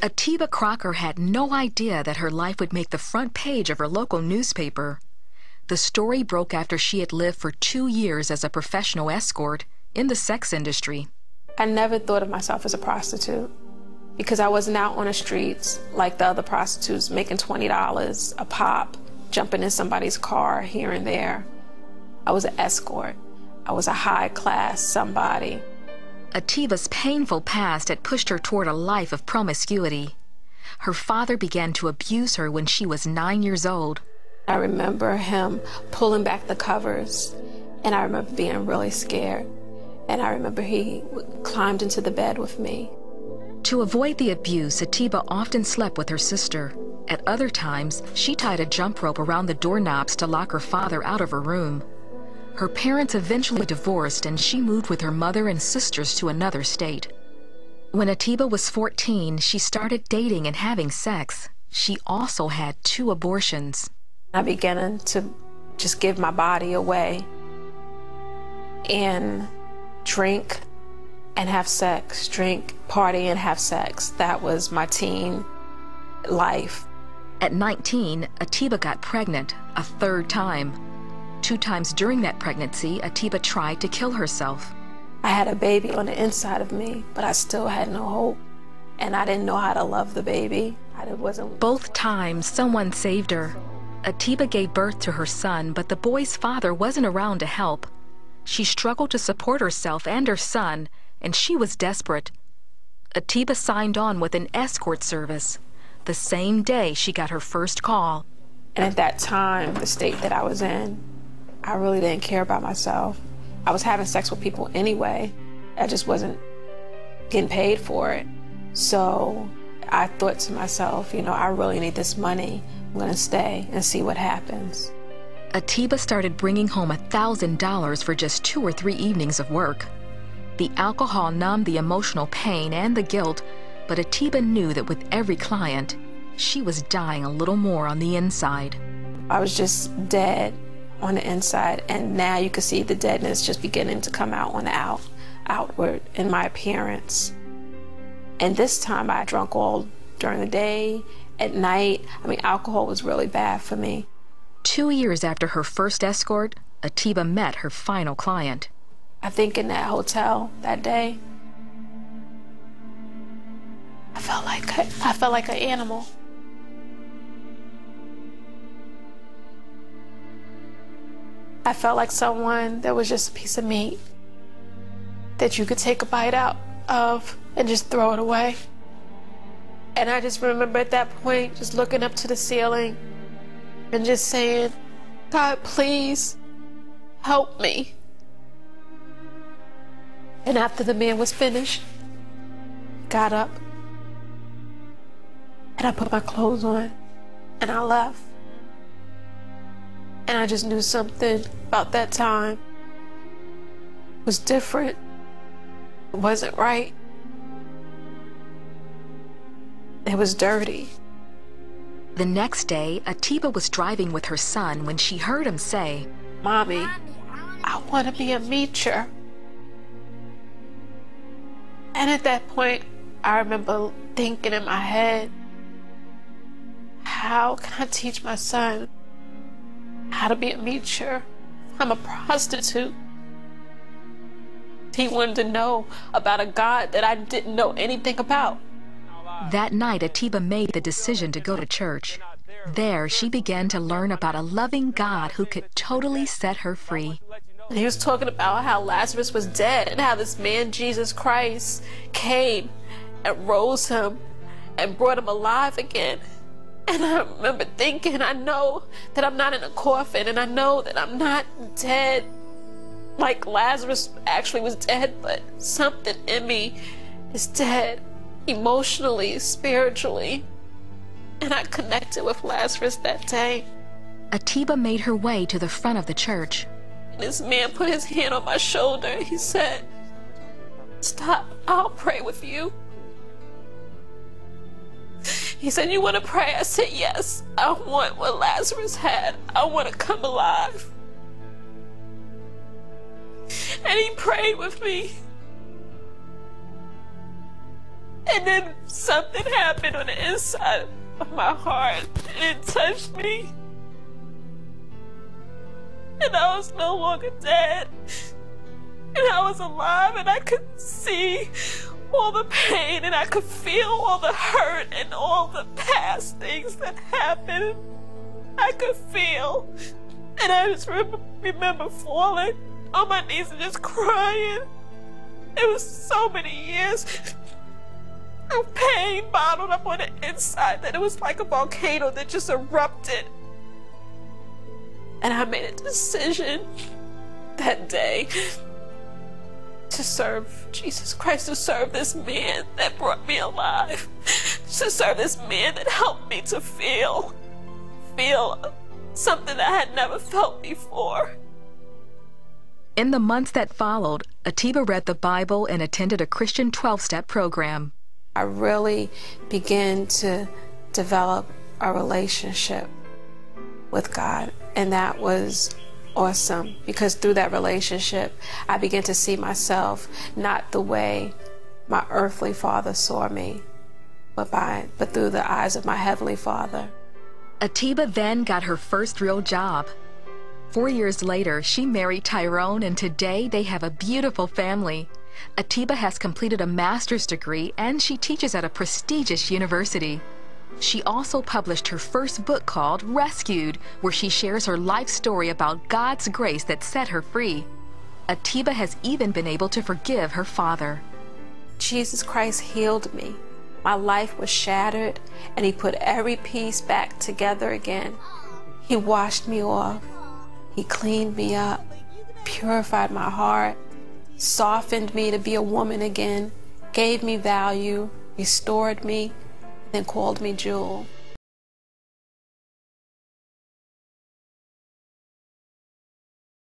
Atiba Crocker had no idea that her life would make the front page of her local newspaper. The story broke after she had lived for 2 years as a professional escort in the sex industry. I never thought of myself as a prostitute because I wasn't out on the streets like the other prostitutes making $20 a pop, jumping in somebody's car here and there. I was an escort. I was a high-class somebody. Atiba's painful past had pushed her toward a life of promiscuity. Her father began to abuse her when she was 9 years old. I remember him pulling back the covers, and I remember being really scared. And I remember he climbed into the bed with me. To avoid the abuse, Atiba often slept with her sister. At other times, she tied a jump rope around the doorknobs to lock her father out of her room. Her parents eventually divorced, and she moved with her mother and sisters to another state. When Atiba was 14, she started dating and having sex. She also had 2 abortions. I began to just give my body away and drink and have sex, drink, party, and have sex. That was my teen life. At 19, Atiba got pregnant a 3rd time. 2 times during that pregnancy, Atiba tried to kill herself. I had a baby on the inside of me, but I still had no hope. And I didn't know how to love the baby. Both times, someone saved her. Atiba gave birth to her son, but the boy's father wasn't around to help. She struggled to support herself and her son, and she was desperate. Atiba signed on with an escort service. The same day she got her first call. And at that time, the state that I was in, I really didn't care about myself. I was having sex with people anyway. I just wasn't getting paid for it. So I thought to myself, you know, I really need this money. I'm gonna stay and see what happens. Atiba started bringing home $1,000 for just 2 or 3 evenings of work. The alcohol numbed the emotional pain and the guilt, but Atiba knew that with every client, she was dying a little more on the inside. I was just dead on the inside, and now you could see the deadness just beginning to come out on the outward in my appearance. And this time I drank all during the day, at night. I mean, alcohol was really bad for me. 2 years after her first escort, Atiba met her final client. I think in that hotel that day, I felt like an animal. I felt like someone that was just a piece of meat that you could take a bite out of and just throw it away. And I just remember at that point just looking up to the ceiling and just saying, God, please help me. And after the man was finished, got up and I put my clothes on and I left. And I just knew something about that time was different. It wasn't right. It was dirty. The next day, Atiba was driving with her son when she heard him say, Mommy, I want to be a meacher. And at that point, I remember thinking in my head, how can I teach my son how to be a meacher? I'm a prostitute. He wanted to know about a God that I didn't know anything about. That night, Atiba made the decision to go to church. There, she began to learn about a loving God who could totally set her free. And he was talking about how Lazarus was dead and how this man, Jesus Christ, came and rose him and brought him alive again. And I remember thinking, I know that I'm not in a coffin, and I know that I'm not dead like Lazarus actually was dead, but something in me is dead. Emotionally, spiritually, and I connected with Lazarus that day. Atiba made her way to the front of the church. This man put his hand on my shoulder. He said, stop, I'll pray with you. He said, you want to pray? I said, yes. I want what Lazarus had. I want to come alive. And he prayed with me. And then something happened on the inside of my heart, and it touched me. And I was no longer dead. And I was alive, and I could see all the pain, and I could feel all the hurt and all the past things that happened. I could feel. And I just remember falling on my knees and just crying. It was so many years of pain bottled up on the inside that it was like a volcano that just erupted. And I made a decision that day to serve Jesus Christ, to serve this man that brought me alive, to serve this man that helped me to feel something that I had never felt before. In the months that followed, Atiba read the Bible and attended a Christian 12-step program. I really began to develop a relationship with God, and that was awesome, because through that relationship I began to see myself not the way my earthly father saw me, but through the eyes of my heavenly Father. Atiba then got her first real job. 4 years later, she married Tyrone, and today they have a beautiful family. Atiba has completed a master's degree, and she teaches at a prestigious university. She also published her first book called Rescued, where she shares her life story about God's grace that set her free. Atiba has even been able to forgive her father. Jesus Christ healed me. My life was shattered, and He put every piece back together again. He washed me off. He cleaned me up, purified my heart, softened me to be a woman again, gave me value, restored me, then called me Jewel.